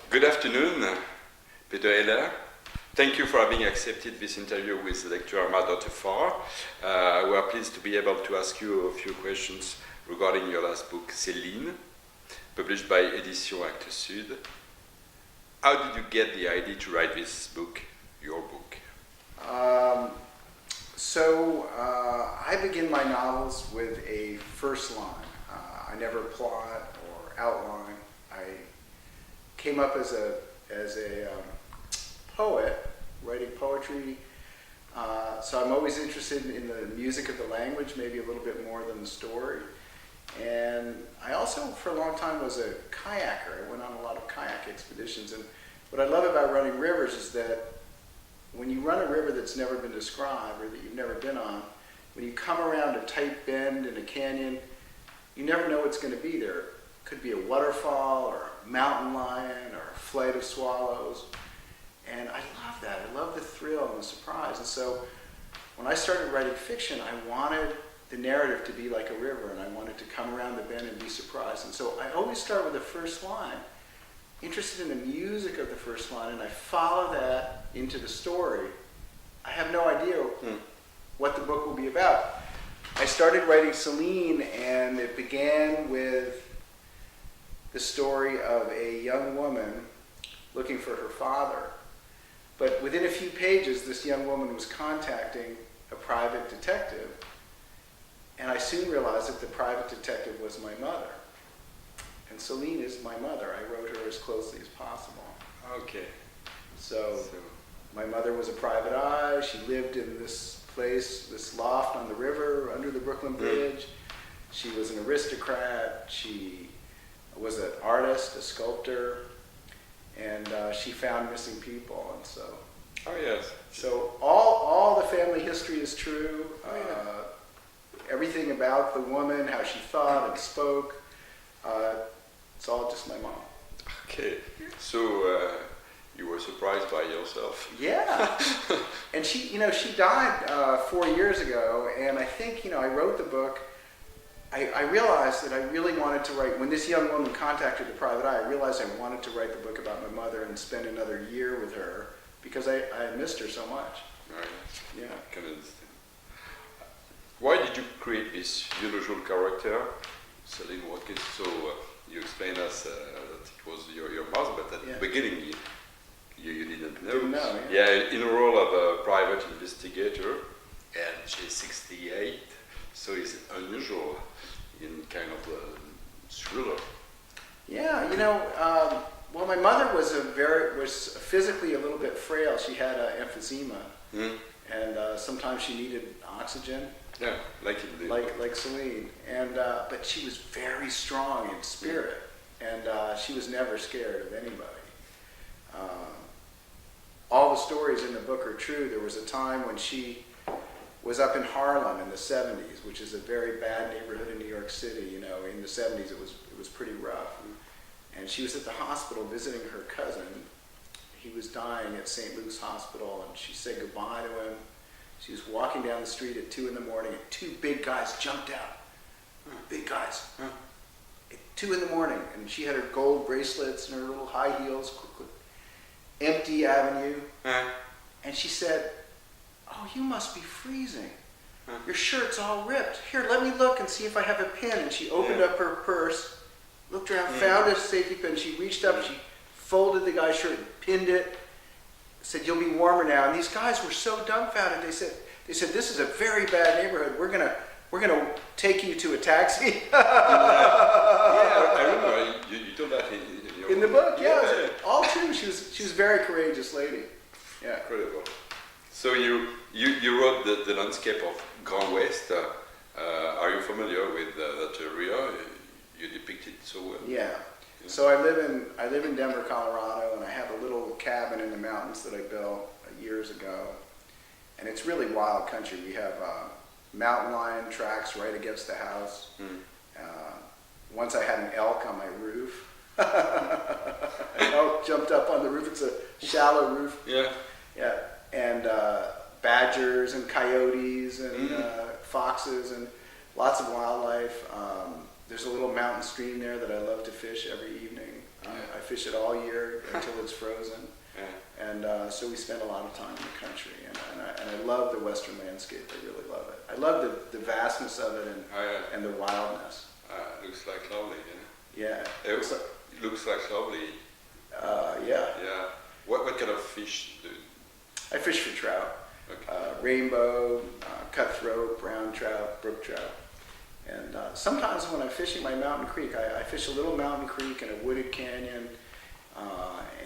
Good afternoon, Peter Heller. Thank you for having accepted this interview with lecturer Rendant. We are pleased to be able to ask you a few questions regarding your last book, CELINE, published by Éditions Actes Sud. How did you get the idea to write this book, your book? I begin my novels with a first line. I never plot or outline. I came up as a poet, writing poetry. So I'm always interested in the music of the language, maybe a little bit more than the story. And I also, for a long time, was a kayaker. I went on a lot of kayak expeditions. And what I love about running rivers is that when you run a river that's never been described or that you've never been on, when you come around a tight bend in a canyon, you never know what's going to be there. It could be a waterfall or a mountain lion or a flight of swallows. And I love that. I love the thrill and the surprise. And so when I started writing fiction, I wanted the narrative to be like a river, and I wanted to come around the bend and be surprised. And so I always start with the first line, interested in the music of the first line, and I follow that into the story. I have no idea what the book will be about. I started writing CELINE, and it began with the story of a young woman looking for her father. But within a few pages, this young woman was contacting a private detective, and I soon realized that the private detective was my mother. And CELINE is my mother. I wrote her as closely as possible. Okay. So my mother was a private eye. She lived in this place, this loft on the river under the Brooklyn Bridge. She was an aristocrat. She was an artist, a sculptor, and she found missing people. And so, so all the family history is true. Everything about the woman, how she thought and spoke, it's all just my mom. Okay, so you were surprised by yourself. Yeah, and she died 4 years ago, and I think, I wrote the book. I realized that I really wanted to write, when this young woman contacted the private eye, I realized I wanted to write the book about my mother and spend another year with her, because I missed her so much. Right. Yeah. I can understand. Why did you create this unusual character, Celine Watkins? So you explained us that it was your mother, but at the beginning you didn't know. Didn't know, yeah, in the role of a private investigator, and she's 68, so it's unusual in kind of a thriller. Yeah, well, my mother was physically a little bit frail. She had emphysema, and sometimes she needed oxygen. Yeah, like CELINE, and but she was very strong in spirit, and she was never scared of anybody. All the stories in the book are true. There was a time when she was up in Harlem in the 70s, which is a very bad neighborhood in New York City. In the 70s it was pretty rough, and she was at the hospital visiting her cousin. He was dying at St. Luke's Hospital, and she said goodbye to him. She was walking down the street at 2 in the morning, and two big guys jumped out. Big guys. At 2 in the morning, and she had her gold bracelets and her little high heels. Empty avenue. And she said, "Oh, you must be freezing. Your shirt's all ripped. Here, let me look and see if I have a pin." And she opened up her purse, looked around, found a safety pin. She reached up, she folded the guy's shirt, pinned it, said, "You'll be warmer now." And these guys were so dumbfounded. They said, "This is a very bad neighborhood. We're gonna take you to a taxi." Yeah, I remember you told that in the book. Yeah, all true. She was a very courageous lady. Yeah, incredible. So you wrote the landscape of Grand Ouest. Are you familiar with that area? You depict it so well. Yeah. So I live in Denver, Colorado, and I have a little cabin in the mountains that I built years ago. And it's really wild country. We have mountain lion tracks right against the house. Once I had an elk on my roof. An elk jumped up on the roof. It's a shallow roof. Yeah. Yeah. And badgers and coyotes and foxes and lots of wildlife. There's a little mountain stream there that I love to fish every evening. I fish it all year until it's frozen. Yeah. And so we spend a lot of time in the country, and I love the Western landscape. I really love it. I love the vastness of it and the wildness. Looks like lovely, Yeah. It looks like lovely. Yeah. Yeah. What kind of fish do? I fish for trout. Okay. Rainbow, cutthroat, brown trout, brook trout. And sometimes when I'm fishing my mountain creek, I fish a little mountain creek in a wooded canyon,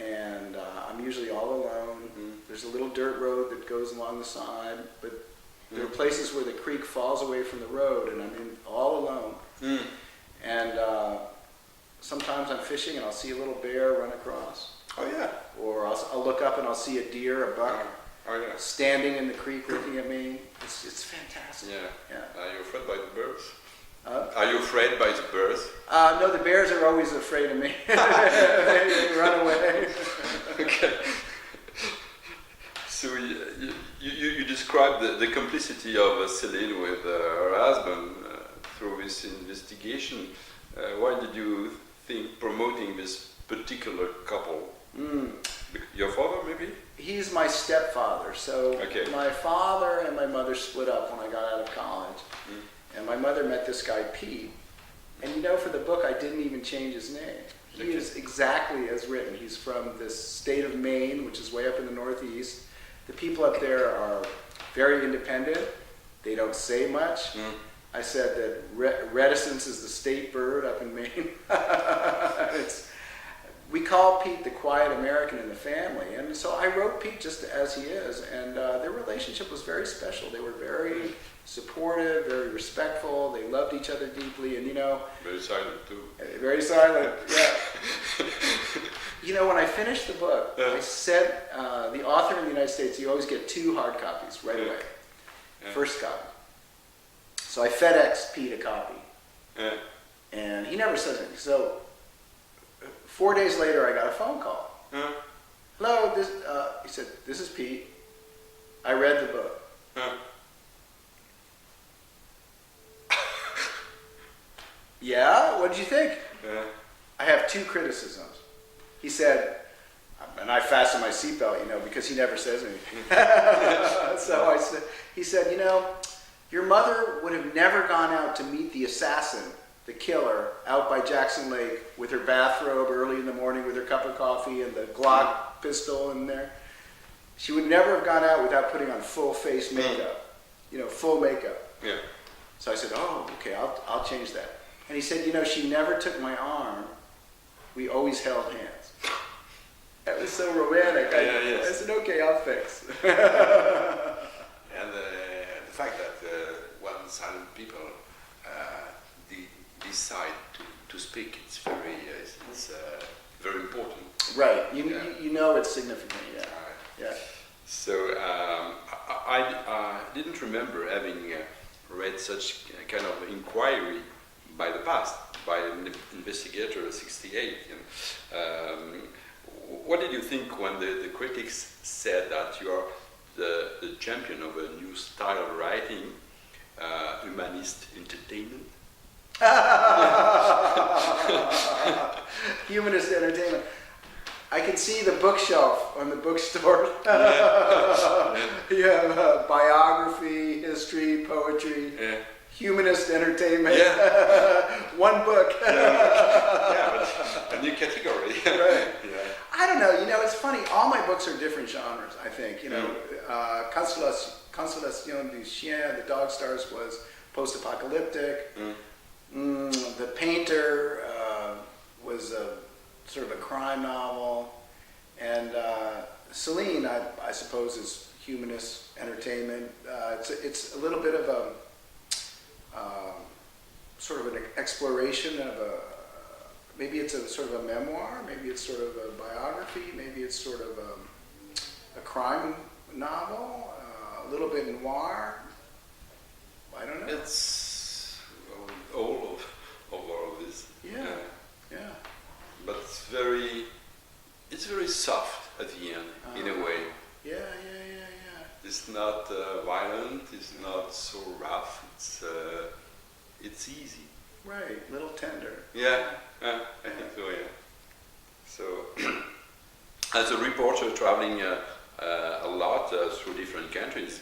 and I'm usually all alone. Mm. There's a little dirt road that goes along the side, but there are places where the creek falls away from the road, and I'm all alone. Mm. And sometimes I'm fishing and I'll see a little bear run across. Oh yeah. Or I'll look up and I'll see a deer, a buck, Oh yeah. standing in the creek looking at me. It's fantastic. Yeah. Yeah. Are you afraid by the birds? Uh, Are you afraid by the birds? No, the bears are always afraid of me. They run away. Okay. So you described the complicity of CELINE with her husband through this investigation. Why did you think promoting this particular couple? Your father, maybe? He's my stepfather. So Okay. my father and my mother split up when I got out of college. And my mother met this guy, Pete. And you know, for the book, I didn't even change his name. He Okay. is exactly as written. He's from this state of Maine, which is way up in the Northeast. The people up there are very independent. They don't say much. I said that reticence is the state bird up in Maine. We call Pete the quiet American in the family. And so I wrote Pete just as he is. And their relationship was very special. They were very supportive, very respectful. They loved each other deeply. And, you know, Very silent too. very silent, yeah. You know, when I finished the book, I said, the author in the United States, you always get 2 hard copies right away. Yeah. First copy. So I FedExed Pete a copy. Yeah. And he never says anything. So 4 days later, I got a phone call. Yeah. Hello, he said, this is Pete. I read the book. Yeah. Yeah, what did you think? Yeah. I have 2 criticisms. He said, and I fastened my seatbelt, you know, because he never says anything. So he said, you know, your mother would have never gone out to meet the assassin, the killer, out by Jackson Lake with her bathrobe early in the morning with her cup of coffee and the Glock pistol in there. She would never have gone out without putting on full face makeup, you know, full makeup. Yeah. So I said, oh, okay, I'll change that. And he said, you know, she never took my arm. We always held hands. That was so romantic. I said, okay, I'll fix. And the fact that when silent people decide to speak, it's very important. Right. You know it's significant. Yeah. Yeah. So I didn't remember having read such kind of inquiry by the past by an investigator 68. What did you think when the critics said that you are the champion of a new style of writing, humanist entertainment? Humanist entertainment. I can see the bookshelf on the bookstore. You have biography, history, poetry, humanist entertainment. One book. But a new category. Right. I don't know. You know, it's funny. All my books are different genres, I think. You know, Constellation du Chien, The Dog Stars, was post-apocalyptic. The Painter was a sort of a crime novel. And CELINE, I suppose, is humanist entertainment. It's a little bit of a sort of an exploration of maybe it's a sort of a memoir, maybe it's sort of a biography, maybe it's sort of a crime novel, a little bit noir. I don't know. It's all of this. Yeah. But it's very soft at the end, in a way. Yeah. It's not violent. It's not so rough. It's easy. Right, little tender. Yeah, I think so. Yeah. So, as a reporter traveling a lot through different countries,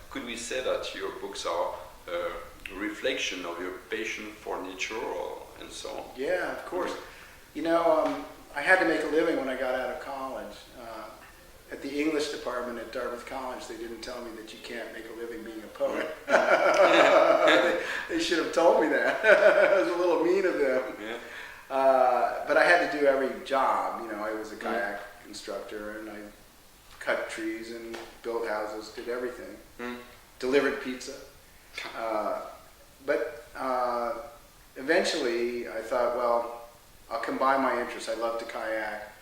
could we say that your books are a reflection of your passion for nature and so on? Yeah, of course. You know, I had to make a living when I got out of college. At the English department at Dartmouth College, they didn't tell me that you can't make a living being a poet. They should have told me that. It was a little mean of them. Yeah. But I had to do every job. You know, I was a kayak instructor, and I cut trees and built houses, did everything. Delivered pizza. But eventually I thought, well, I'll combine my interests. I love to kayak.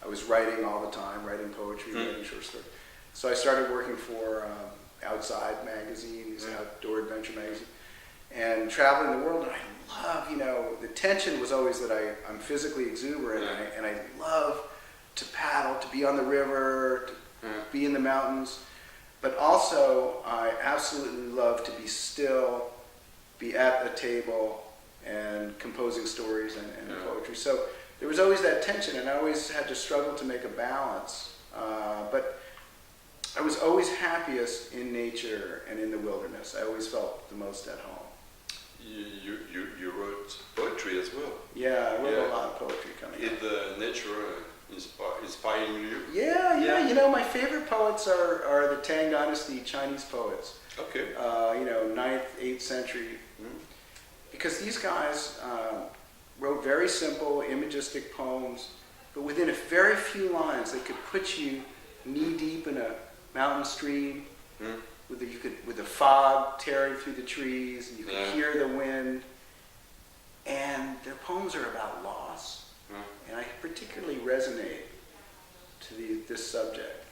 I was writing all the time, writing poetry, writing short stories. So I started working for Outside magazine, this outdoor adventure magazine, and traveling the world. And I love, you know, the tension was always that I'm physically exuberant, and I love to paddle, to be on the river, to be in the mountains. But also, I absolutely love to be still, be at a table, and composing stories and poetry. So there was always that tension, and I always had to struggle to make a balance. But I was always happiest in nature and in the wilderness. I always felt the most at home. You wrote poetry as well. Yeah, I wrote a lot of poetry coming Is up. the nature inspiring you? Yeah. You know, my favorite poets are the Tang Dynasty Chinese poets. Okay. You know, 9th, 8th century. Because these guys wrote very simple, imagistic poems, but within a very few lines, they could put you knee-deep in a mountain stream, with the fog tearing through the trees, and you could hear the wind. And their poems are about loss, and I particularly resonate to this subject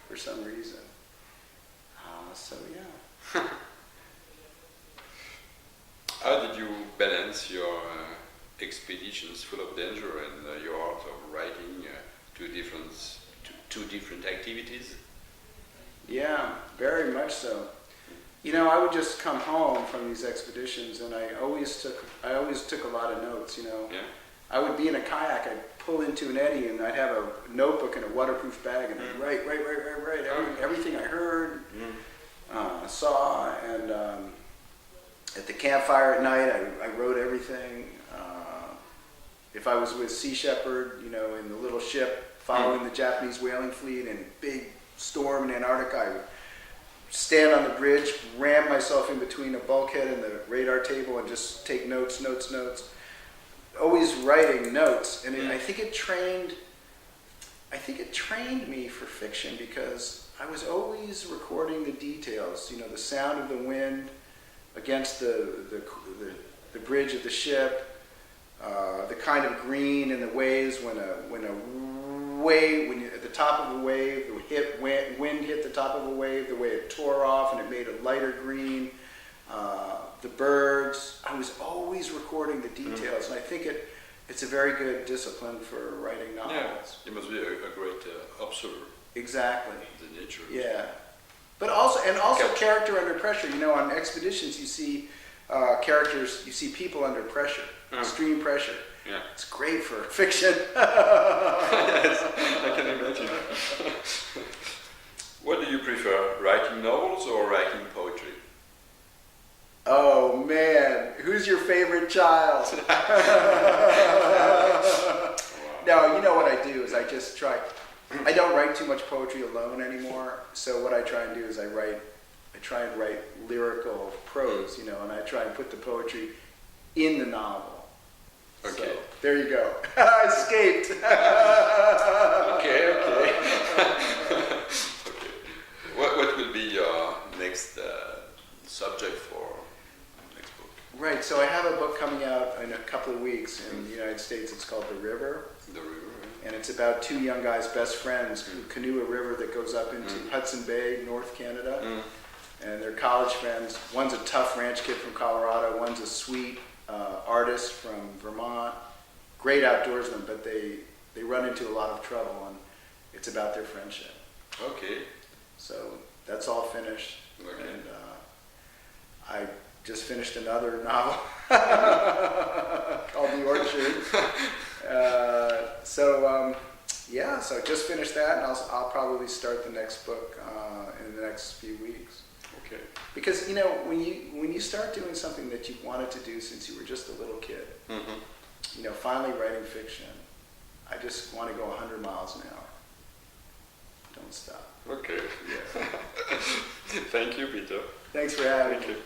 for some reason. So yeah. How did you balance your expeditions full of danger and your art of writing two different activities? Yeah, very much so. You know, I would just come home from these expeditions, and I always took a lot of notes. You know, I would be in a kayak, I'd pull into an eddy, and I'd have a notebook and a waterproof bag, and I'd write everything I heard, saw, and at the campfire at night, I wrote everything. If I was with Sea Shepherd, you know, in the little ship following the Japanese whaling fleet in a big storm in Antarctica, I would stand on the bridge, ram myself in between a bulkhead and the radar table, and just take notes. Always writing notes, and I think it trained me for fiction, because I was always recording the details. You know, the sound of the wind against the bridge of the ship, the kind of green in the waves when at the top of a wave, the wind hit the top of a wave, the way it tore off and it made a lighter green. The birds. I was always recording the details, and I think it's a very good discipline for writing novels. Yeah, you must be a great observer. Exactly. The nature. Yeah. But also character under pressure. You know, on expeditions you see characters, you see people under pressure, extreme pressure. Yeah. It's great for fiction. Yes, I can imagine. What do you prefer, writing novels or writing poetry? Oh man, who's your favorite child? No, you know what I do is I just try. I don't write too much poetry alone anymore. So what I try and do is I try and write lyrical prose, you know, and I try and put the poetry in the novel. Okay. So, there you go. I escaped. Okay. Okay. What will be your next subject for next book? Right, so I have a book coming out in a couple of weeks in the United States. It's called The River. The River. And it's about two young guys, best friends, who canoe a river that goes up into Hudson Bay, North Canada. And they're college friends. One's a tough ranch kid from Colorado. One's a sweet artist from Vermont. Great outdoorsman, but they run into a lot of trouble, and it's about their friendship. Okay. So that's all finished. Okay. And I just finished another novel called The Orchard. Yeah, so just finished that, and I'll probably start the next book in the next few weeks. Okay. Because when you start doing something that you wanted to do since you were just a little kid, finally writing fiction, I just want to go 100 miles an hour. Don't stop. Okay. Yeah. Thank you, Peter. Thanks for having me. Thank you.